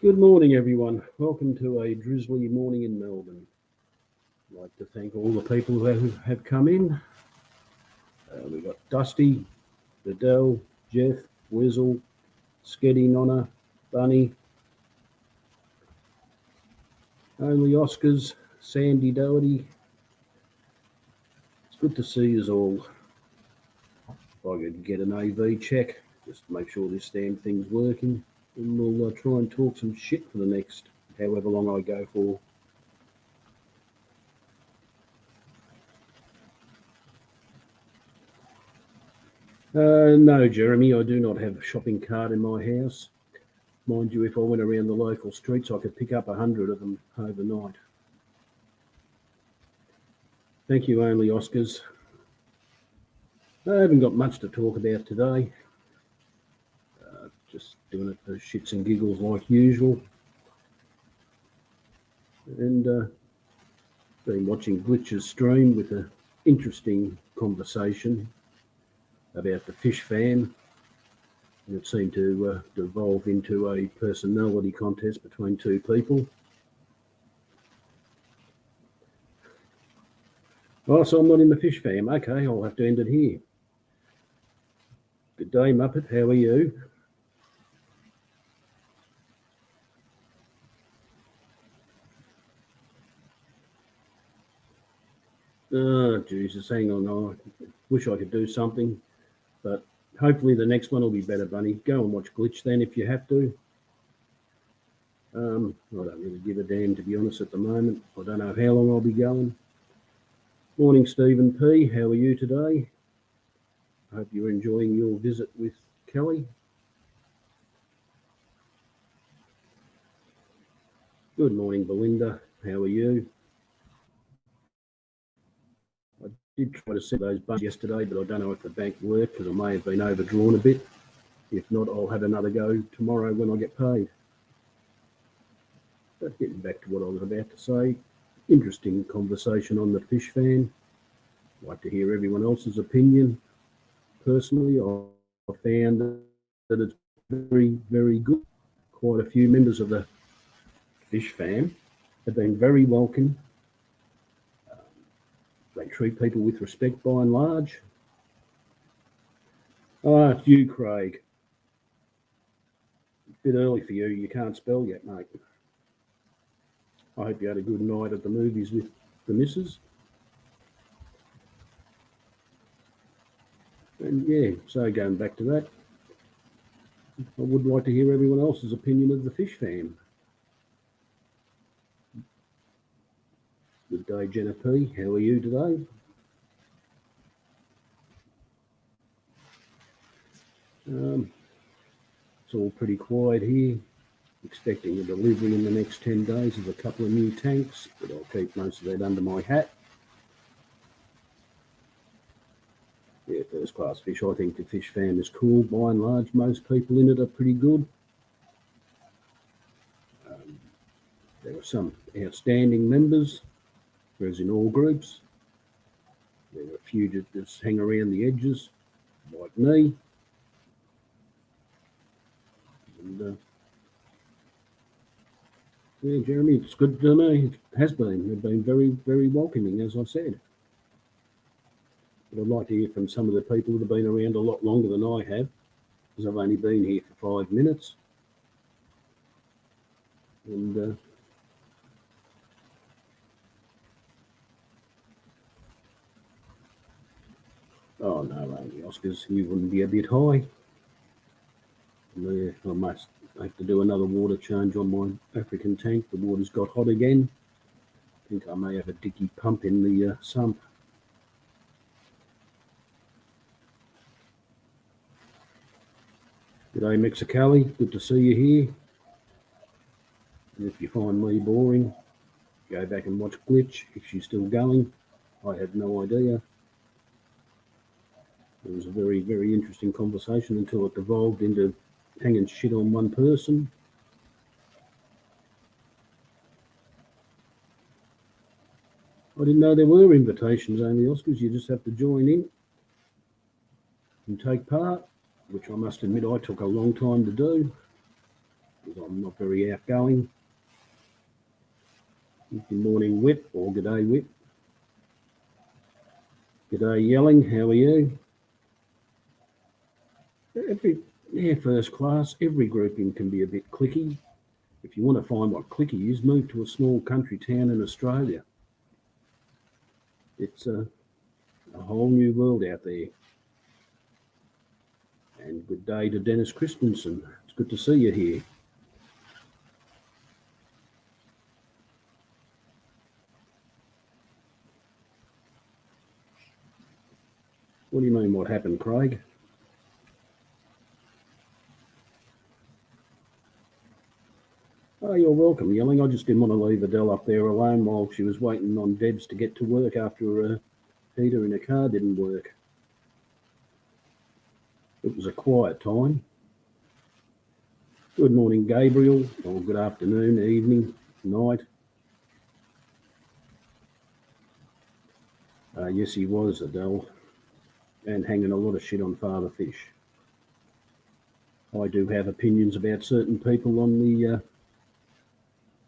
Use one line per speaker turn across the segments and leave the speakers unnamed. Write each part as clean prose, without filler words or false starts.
Good morning, everyone. Welcome to a drizzly morning in Melbourne. I'd like to thank all the people who have come in. We've got Dusty, Liddell, Jeff, Wizzle, Sketty, Nonna, Bunny, Only Oscars, Sandy Doherty. It's good to see you all. If I could get an AV check, just to make sure this damn thing's working, and we'll try and talk some shit for the next however long I go for. No, Jeremy, I do not have a shopping cart in my house. Mind you, if I went around the local streets, I could pick up 100 of them overnight. Thank you, Only Oscars. I haven't got much to talk about today. Just doing it for shits and giggles like usual. And been watching Glitch's stream with an interesting conversation about the fish fam. And it seemed to devolve into a personality contest between two people. Oh, so I'm not in the fish fam. Okay, I'll have to end it here. Good day, Muppet. How are you? Oh, Jesus, hang on. I wish I could do something, but hopefully the next one will be better, Bunny. Go and watch Glitch then if you have to. I don't really give a damn, to be honest, at the moment. I don't know how long I'll be going. Morning, Stephen P. How are you today? I hope you're enjoying your visit with Kelly. Good morning, Belinda. How are you? I did try to set those buttons yesterday, but I don't know if the bank worked because I may have been overdrawn a bit. If not, I'll have another go tomorrow when I get paid. But getting back to what I was about to say, interesting conversation on the fish fan. I'd like to hear everyone else's opinion. Personally, I found that it's very, very good. Quite a few members of the fish fam have been very welcome. They treat people with respect by and large. Ah, it's you, Craig. A bit early for you. You can't spell yet, mate. I hope you had a good night at the movies with the missus. And yeah, so going back to that, I would like to hear everyone else's opinion of the fish fam. Good day, Jenna P. How are you today? It's all pretty quiet here. Expecting a delivery in the next 10 days of a couple of new tanks, but I'll keep most of that under my hat. Yeah, first class fish. I think the fish fam is cool. By and large, most people in it are pretty good. There are some outstanding members, whereas in all groups, there are a few that just hang around the edges, like me. And yeah, Jeremy, it's good to know. It has been. They've been very, very welcoming, as I said. But I'd like to hear from some of the people that have been around a lot longer than I have, because I've only been here for 5 minutes. And oh no, Only Oscars, you wouldn't be a bit high. Yeah, I must have to do another water change on my African tank. The water's got hot again. I think I may have a dicky pump in the sump. G'day, Mexicali. Good to see you here. And if you find me boring, go back and watch Glitch if she's still going. I had no idea. It was a very, very interesting conversation until it devolved into hanging shit on one person. I didn't know there were invitations, Only Oscars. You just have to join in and take part, which I must admit I took a long time to do. because I'm not very outgoing. Good morning, Whip, or good day, Whip. Good day, Yelling. How are you? First class. Every grouping can be a bit clicky. If you want to find what clicky is, move to a small country town in Australia. It's a whole new world out there. And good day to Dennis Christensen. It's good to see you here. What do you mean, what happened, Craig? Oh, you're welcome, Yelling. I just didn't want to leave Adele up there alone while she was waiting on Debs to get to work after her heater in her car didn't work. It was a quiet time. Good morning, Gabriel, or good afternoon, evening, night. Yes, he was, Adele, and hanging a lot of shit on Father Fish. I do have opinions about certain people on the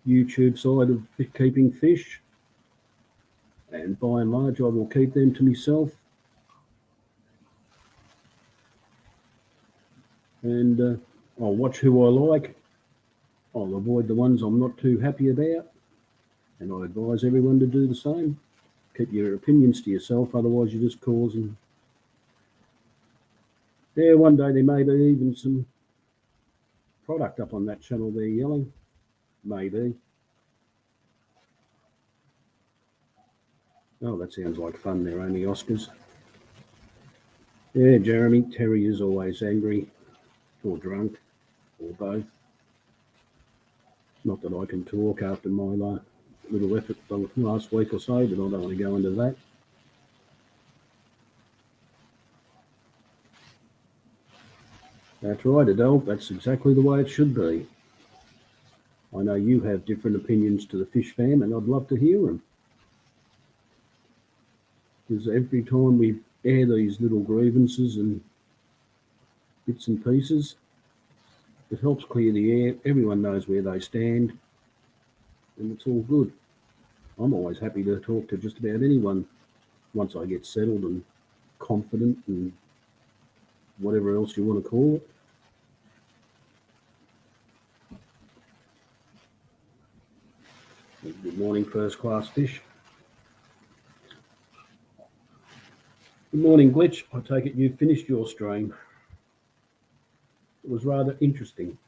YouTube side of keeping fish, and by and large I will keep them to myself, and I'll watch who I like. I'll avoid the ones I'm not too happy about, and I advise everyone to do the same. Keep your opinions to yourself, otherwise you're just causing. Yeah, one day there may be even some product up on that channel there, Yelling. Maybe. Oh, that sounds like fun. They're only Oscars. Yeah, Jeremy, Terry is always angry or drunk or both. Not that I can talk after my little effort last week or so, but I don't want to go into that. That's right, Adele. That's exactly the way it should be. I know you have different opinions to the Fish Fam, and I'd love to hear them. Because every time we air these little grievances and bits and pieces, it helps clear the air. Everyone knows where they stand, and it's all good. I'm always happy to talk to just about anyone once I get settled and confident and whatever else you want to call it. Good morning, first class fish. Good morning, Glitch. I take it you finished your stream. It was rather interesting.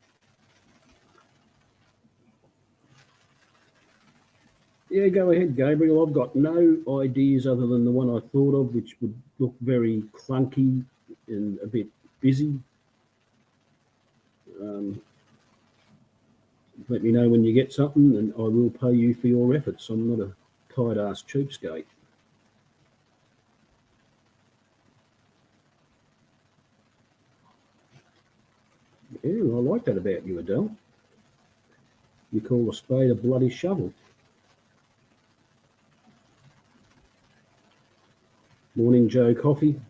Yeah, go ahead, Gabriel. I've got no ideas other than the one I thought of, which would look very clunky and a bit busy. Let me know when you get something and I will pay you for your efforts. I'm not a tight-ass cheapskate. Yeah, I like that about you, Adele. You call a spade a bloody shovel. Morning, Joe Coffee.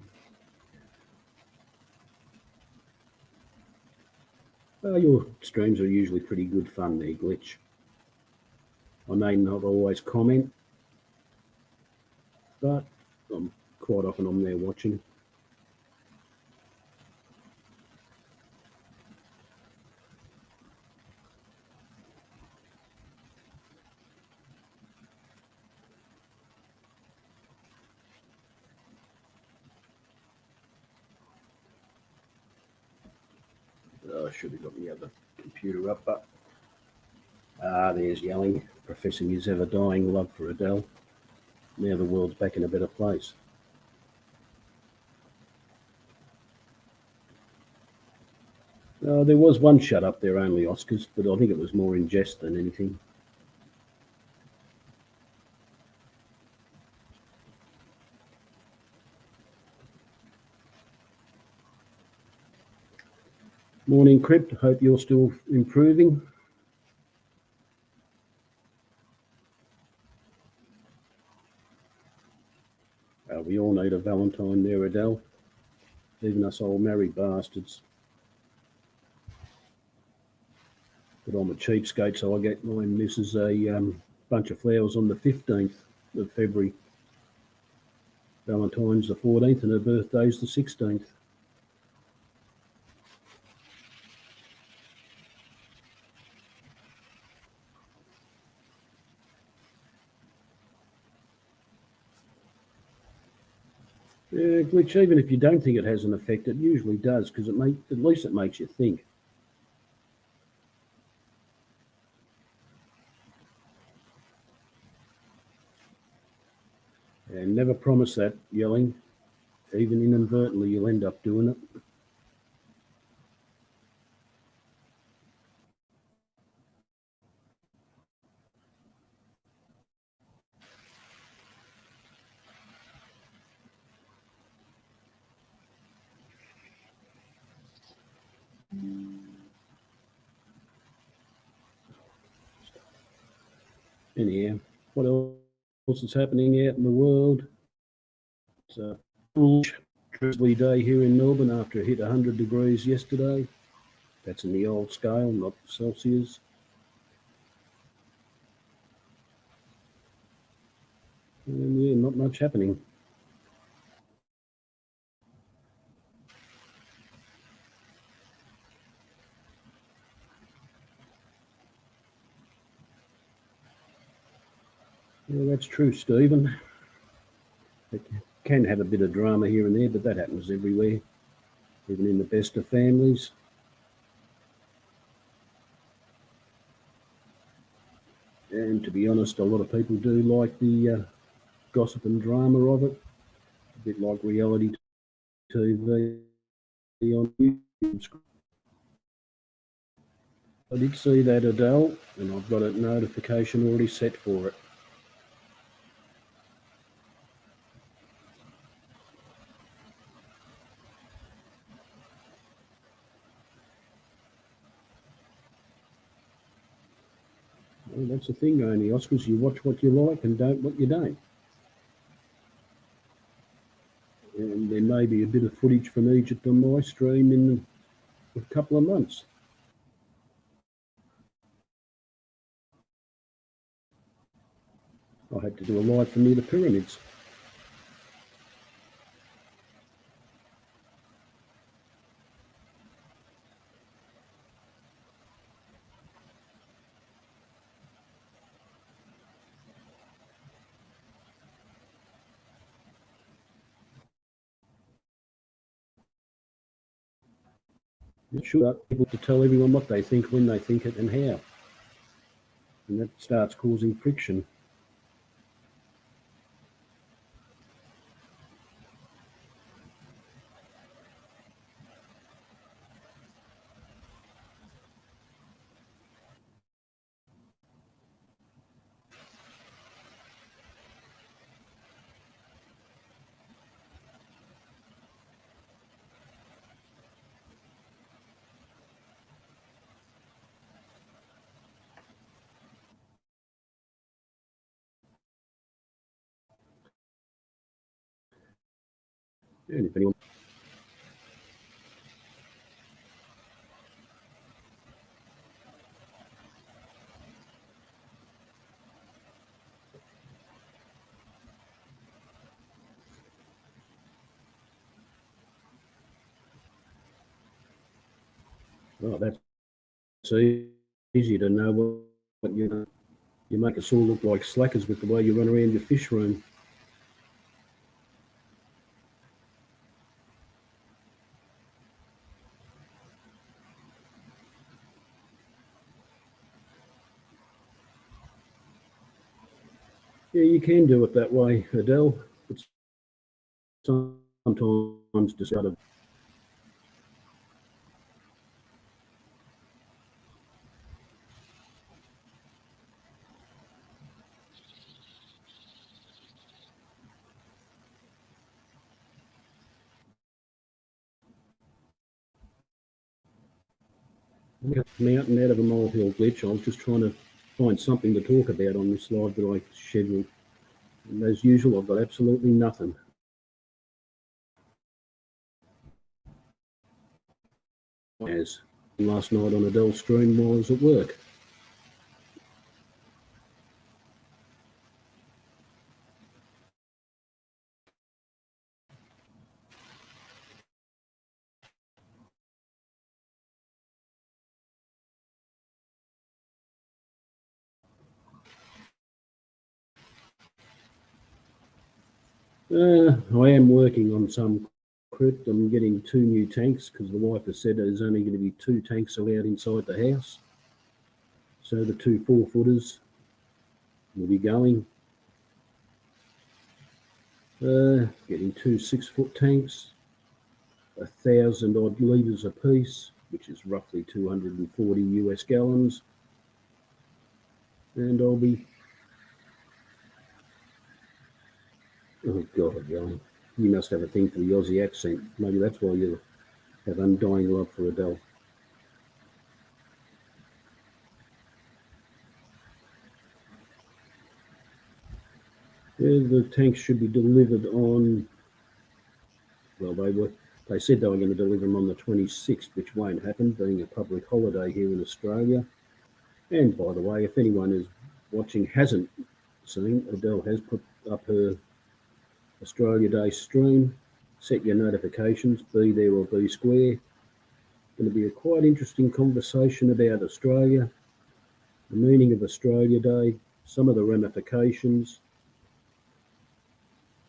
Your streams are usually pretty good fun there, Glitch. I may not always comment, but I'm quite often on there watching. I should have got the other computer up, but there's Yelling, professing his ever-dying love for Adele. Now the world's back in a better place. There was one shut up there, only Oscars, but I think it was more in jest than anything. Morning, Crypt. Hope you're still improving. We all need a Valentine there, Adele. Even us old married bastards. But I'm a cheapskate, so I get my missus a bunch of flowers on the 15th of February. Valentine's the 14th and her birthday's the 16th. Yeah, Glitch, even if you don't think it has an effect, it usually does, because at least it makes you think. And never promise that, yelling. Even inadvertently, you'll end up doing it. Anyhow, what else is happening out in the world? It's a foolish, drizzly day here in Melbourne after it hit 100 degrees yesterday. That's in the old scale, not Celsius. And yeah, not much happening. Yeah, that's true, Stephen. It can have a bit of drama here and there, but that happens everywhere, even in the best of families. And to be honest, a lot of people do like the gossip and drama of it, a bit like reality TV on YouTube. I did see that, Adele, and I've got a notification already set for it. Well, that's the thing going the Oscars. You watch what you like and don't what you don't. And there may be a bit of footage from Egypt on my stream in a couple of months. I had to do a live from near the pyramids. It should up people to tell everyone what they think, when they think it, and how. And that starts causing friction. And if anyone, oh, that's easy to know what you know. You make us all look like slackers with the way you run around your fish room. Yeah, you can do it that way, Adele. But sometimes just got to. Mountain out of a molehill, Glitch. I was just trying to find something to talk about on this live that I scheduled. And as usual, I've got absolutely nothing. As last night on Adele stream while I was at work. I am working on some crypt. I'm getting 2 new tanks because the wife has said there's only going to be 2 tanks allowed inside the house. So the 2 4-footers will be going. Getting 2 6-foot tanks, 1,000 odd litres apiece, which is roughly 240 US gallons. And I'll be... Oh, God, Johnny. You must have a thing for the Aussie accent. Maybe that's why you have undying love for Adele. Yeah, the tanks should be delivered on... Well, they said they were going to deliver them on the 26th, which won't happen, being a public holiday here in Australia. And by the way, if anyone is watching hasn't seen, Adele has put up her Australia Day stream. Set your notifications, be there or be square. Going to be a quite interesting conversation about Australia, the meaning of Australia Day, some of the ramifications.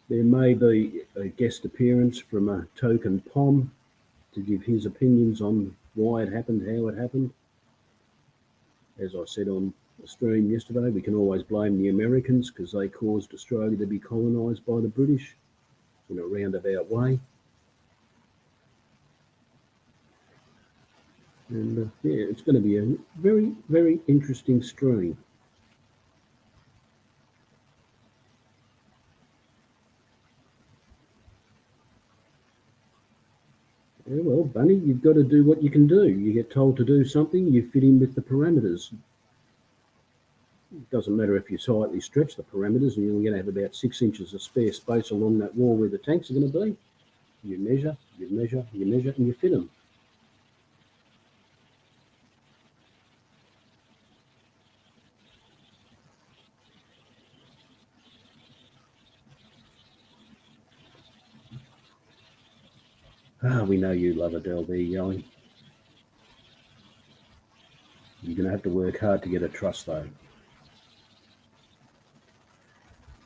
There may be a guest appearance from a token POM to give his opinions on why it happened, how it happened. As I said on the stream yesterday, we can always blame the Americans because they caused Australia to be colonised by the British in a roundabout way. And yeah, it's going to be a very, very interesting stream. Yeah, well, Bunny, you've got to do what you can do. You get told to do something, you fit in with the parameters. It doesn't matter if you slightly stretch the parameters and you're going to have about 6 inches of spare space along that wall where the tanks are going to be. You measure, you measure, you measure, and you fit them. We know you love Adele there, yelling. You're going to have to work hard to get a trust, though.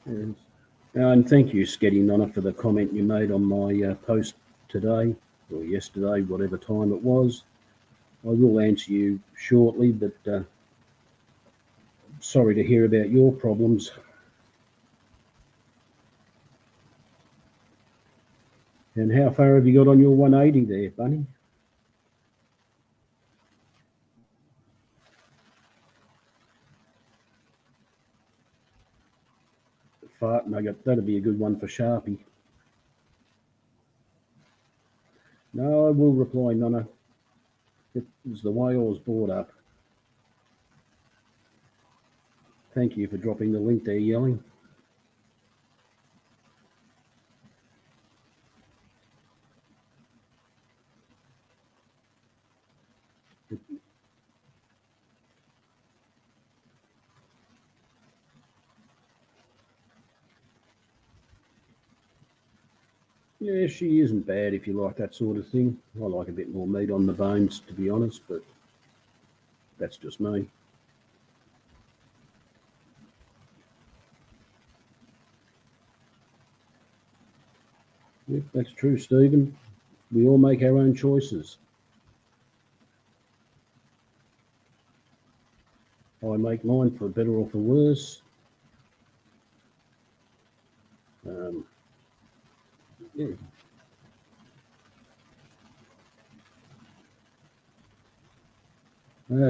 And thank you, Sketty Nonna, for the comment you made on my post today or yesterday, whatever time it was. I will answer you shortly, but sorry to hear about your problems. And how far have you got on your 180 there, Bunny? Fart, no, that'd be a good one for Sharpie. No, I will reply, Nonna. It was the way I was brought up. Thank you for dropping the link there, yelling. Yeah, she isn't bad if you like that sort of thing. I like a bit more meat on the bones, to be honest, but that's just me. Yep, that's true, Stephen. We all make our own choices. I make mine for better or for worse. Yeah.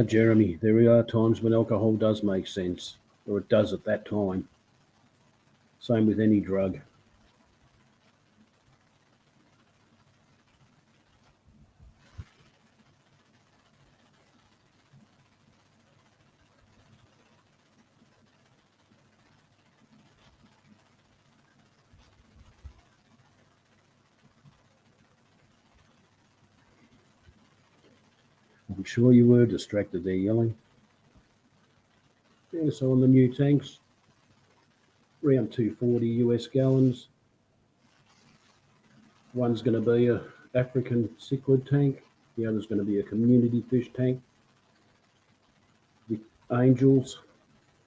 Jeremy, there are times when alcohol does make sense, or it does at that time. Same with any drug. I'm sure you were distracted there yelling. Yeah, so on the new tanks, around 240 US gallons. One's going to be a African cichlid tank. The other's going to be a community fish tank with angels.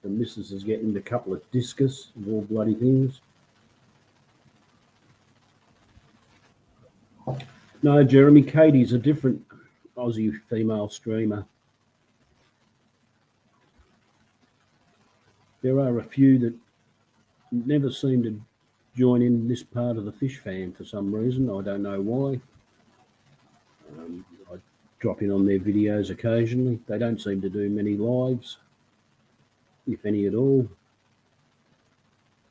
The missus is getting a couple of discus of all bloody things. No, Jeremy, Katie's a different Aussie female streamer. There are a few that never seem to join in this part of the fish fan for some reason. I don't know why. I drop in on their videos occasionally. They don't seem to do many lives, if any at all.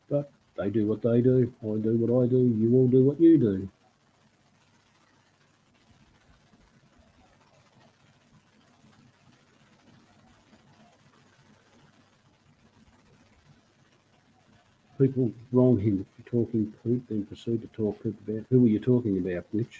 But they do what they do. I do what I do. You all do what you do. People wrong him. If you're talking poop, then proceed to talk poop about. Who are you talking about, Glitch?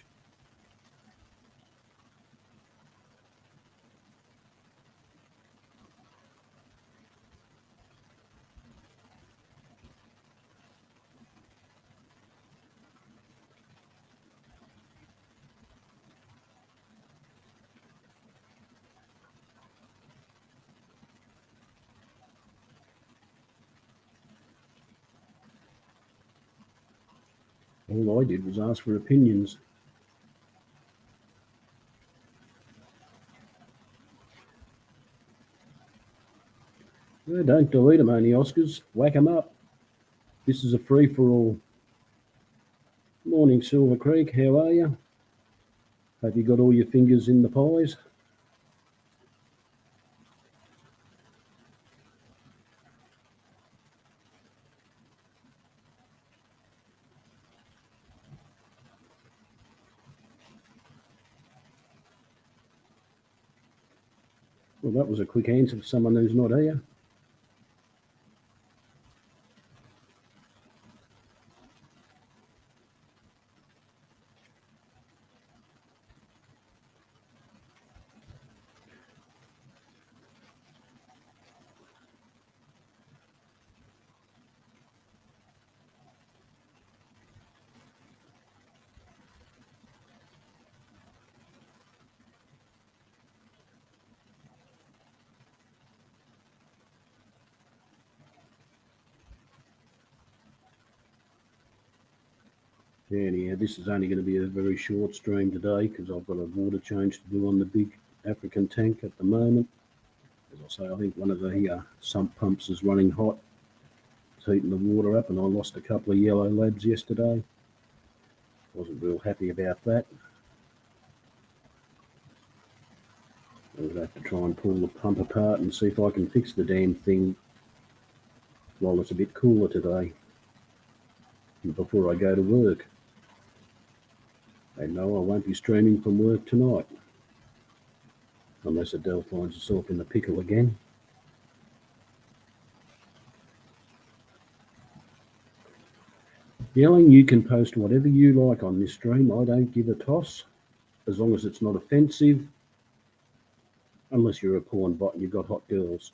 All I did was ask for opinions. No, don't delete them, only Oscars. Whack them up. This is a free-for-all. Morning, Silver Creek. How are you? Have you got all your fingers in the pies? Well, that was a quick answer for someone who's not here. Anyhow, this is only going to be a very short stream today because I've got a water change to do on the big African tank at the moment. As I say, I think one of the sump pumps is running hot. It's heating the water up, and I lost a couple of yellow labs yesterday. Wasn't real happy about that. I'm going to have to try and pull the pump apart and see if I can fix the damn thing while it's a bit cooler today and before I go to work. And no, I won't be streaming from work tonight. Unless Adele finds herself in the pickle again. Yelling, you can post whatever you like on this stream. I don't give a toss, as long as it's not offensive. Unless you're a porn bot and you've got hot girls.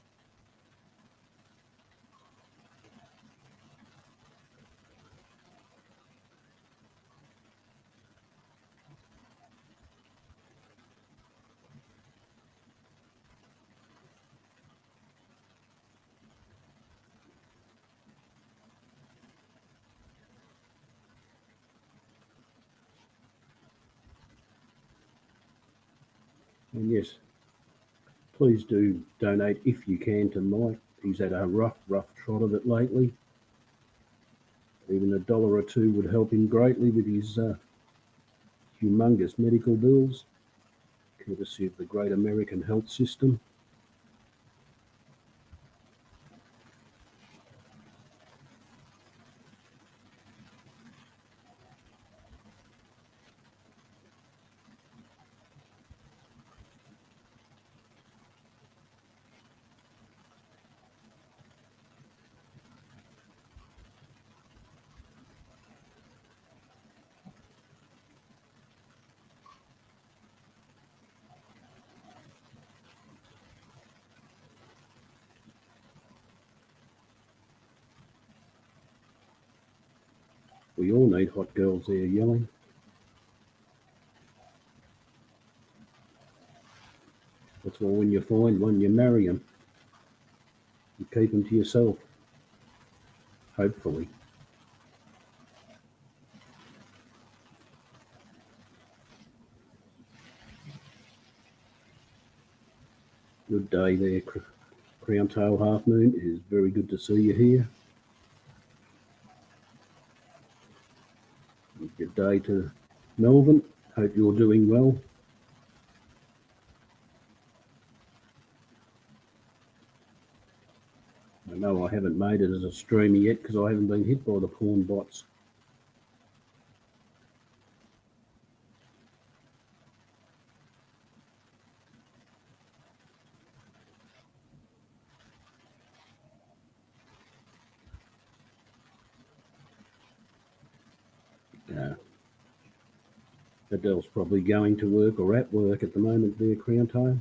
And yes, please do donate if you can to Mike. He's had a rough trot of it lately. Even $1 or $2 would help him greatly with his humongous medical bills, courtesy of the great American health system. We all need hot girls there yelling. That's why when you find one, you marry them. You keep them to yourself, hopefully. Good day there, Crown Tail Half Moon. It is very good to see you here. Good day to Melvin. Hope you're doing well. I know I haven't made it as a streamer yet because I haven't been hit by the porn bots. Adele's probably going to work or at work at the moment there, Crown Tail.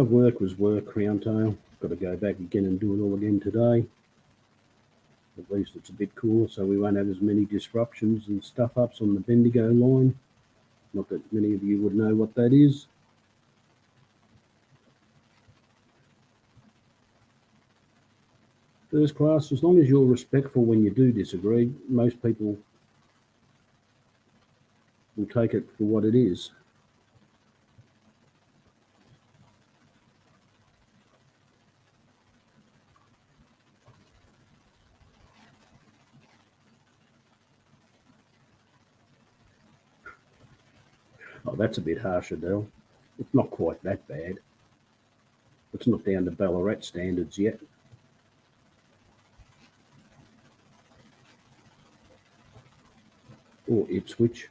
Work was work, Crown Tail. Got to go back again and do it all again today. At least it's a bit cool, so we won't have as many disruptions and stuff ups on the Bendigo line. Not that many of you would know what that is. First class, as long as you're respectful when you do disagree, most people will take it for what it is. Oh, that's a bit harsh, Adele. It's not quite that bad. It's not down to Ballarat standards yet. Or Ipswich.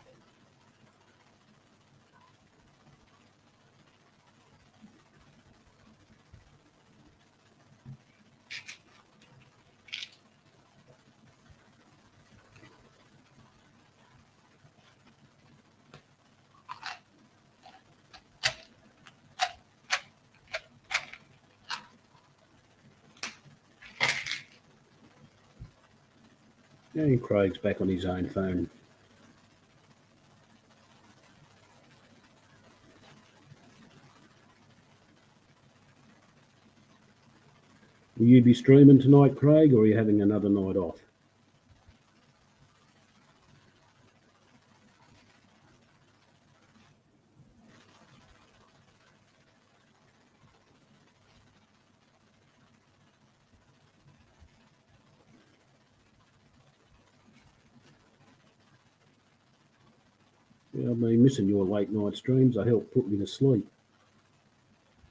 And Craig's back on his own phone. Will you be streaming tonight, Craig, or are you having another night off? Yeah, I've been missing your late night streams. They help put me to sleep.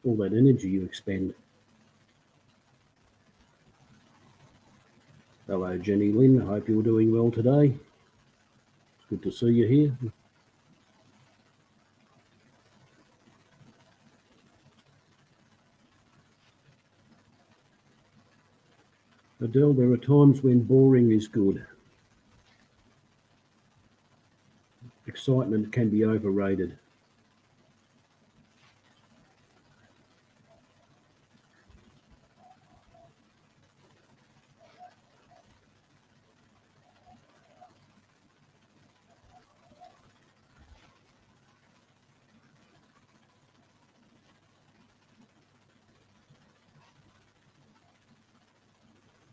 All that energy you expend. Hello, Jenny Lynn. I hope you're doing well today. It's good to see you here. Adele, there are times when boring is good. Excitement can be overrated.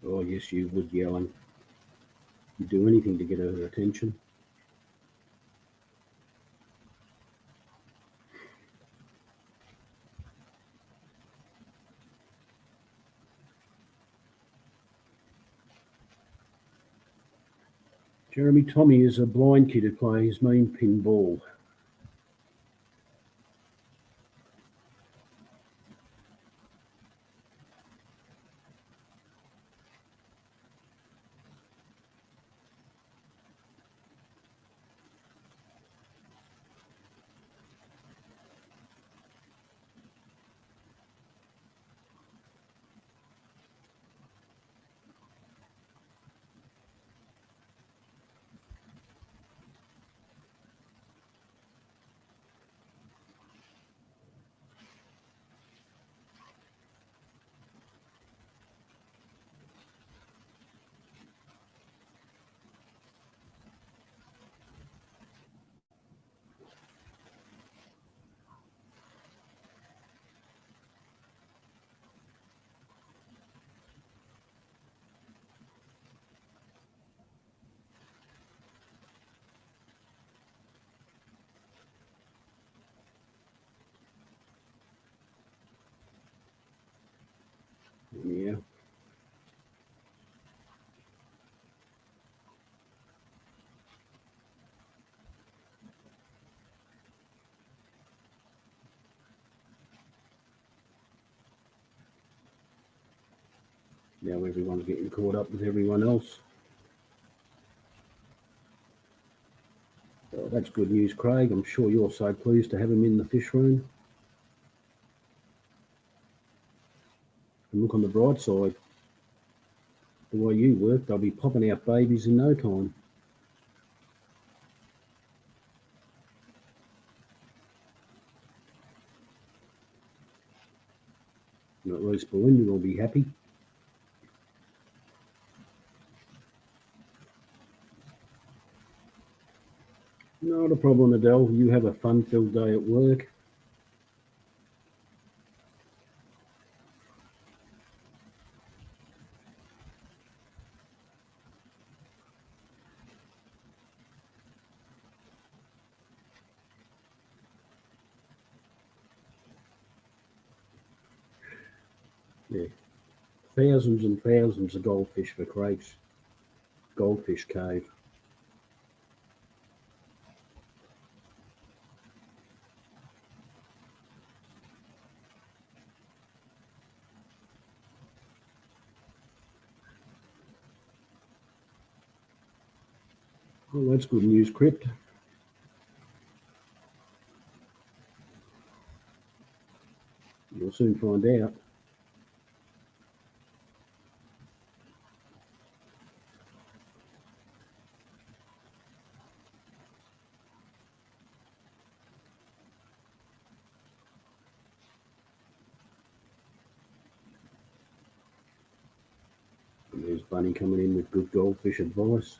Oh, yes, you would, yelling. You'd do anything to get her attention. Jeremy Tommy is a blind kid who plays mean pinball. Now everyone's getting caught up with everyone else. Oh, that's good news, Craig. I'm sure you're so pleased to have him in the fish room. And look on the bright side, the way you work, they'll be popping out babies in no time. And at least Belinda will be happy. Not a problem, Adele. You have a fun-filled day at work. Yeah, thousands and thousands of goldfish for Craig's goldfish cave. Well, that's good news, Crypt. You'll soon find out. And there's Bunny coming in with good goldfish advice.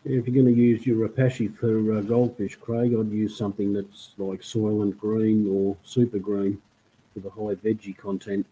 If you're going to use your Repashy for goldfish, Craig, I'd use something that's like Soylent Green or Super Green with a high veggie content.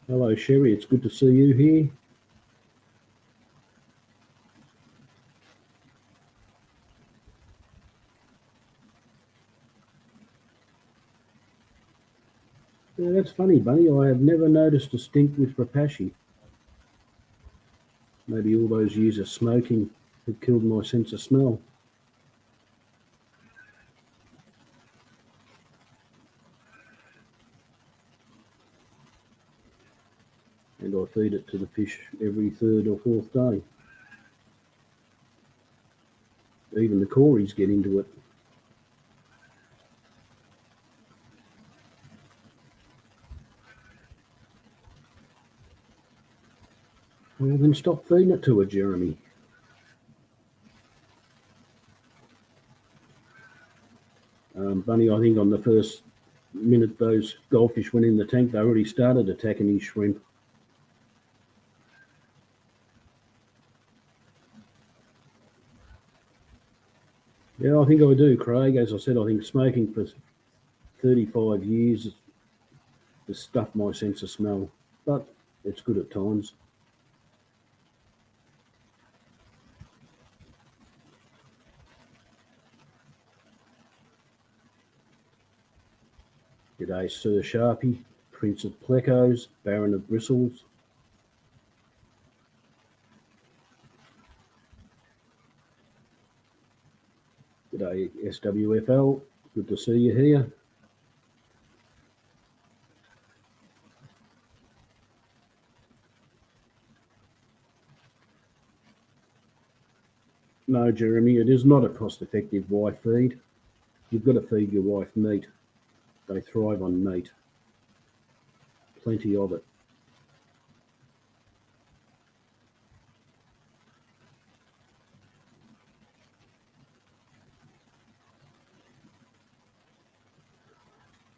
Hello, Sherry. It's good to see you here. Yeah, that's funny, Bunny. I have never noticed a stink with Repashy. Maybe all those years of smoking have killed my sense of smell. And I feed it to the fish every third or fourth day. Even the cories get into it. Well, then stop feeding it to her, Jeremy. Bunny, I think on the first minute those goldfish went in the tank, they already started attacking his shrimp. Yeah, I think I do, Craig. As I said, I think smoking for 35 years has stuffed my sense of smell, but it's good at times. G'day, Sir Sharpie, Prince of Plecos, Baron of Bristles. G'day, SWFL. Good to see you here. No, Jeremy, it is not a cost-effective wife feed. You've got to feed your wife meat. They thrive on meat. Plenty of it.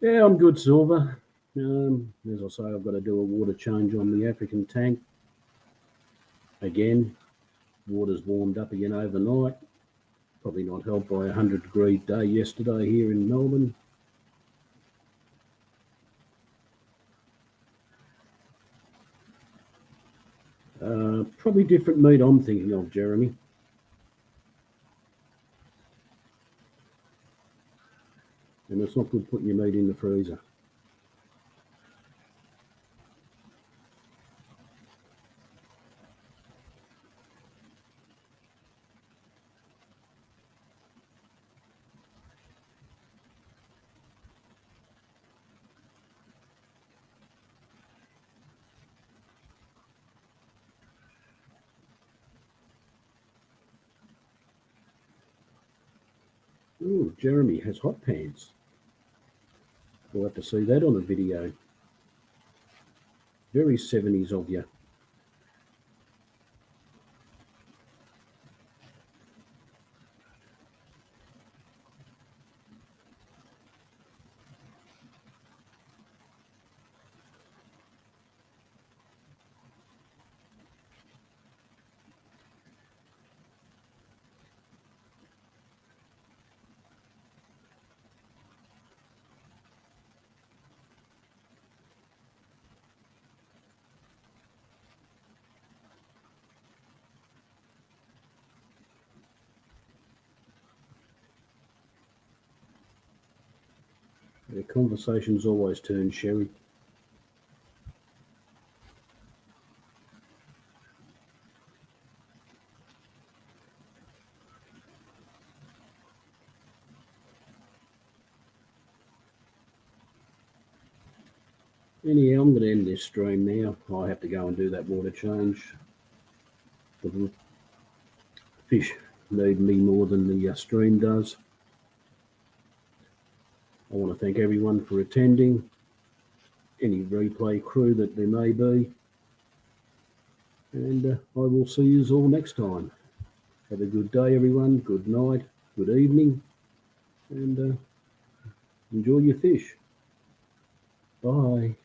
Yeah, I'm good, Silver. As I say, I've got to do a water change on the African tank. Again, water's warmed up again overnight. Probably not helped by a 100-degree day yesterday here in Melbourne. Probably different meat I'm thinking of, Jeremy. And it's not good putting your meat in the freezer. Oh, Jeremy has hot pants. We'll have to see that on a video. Very 70s of you. The conversations always turn sherry. Anyhow, I'm going to end this stream now. I have to go and do that water change. The fish need me more than the stream does. I want to thank everyone for attending, any replay crew that there may be, and I will see you all next time. Have a good day, everyone. Good night, good evening, and enjoy your fish. Bye.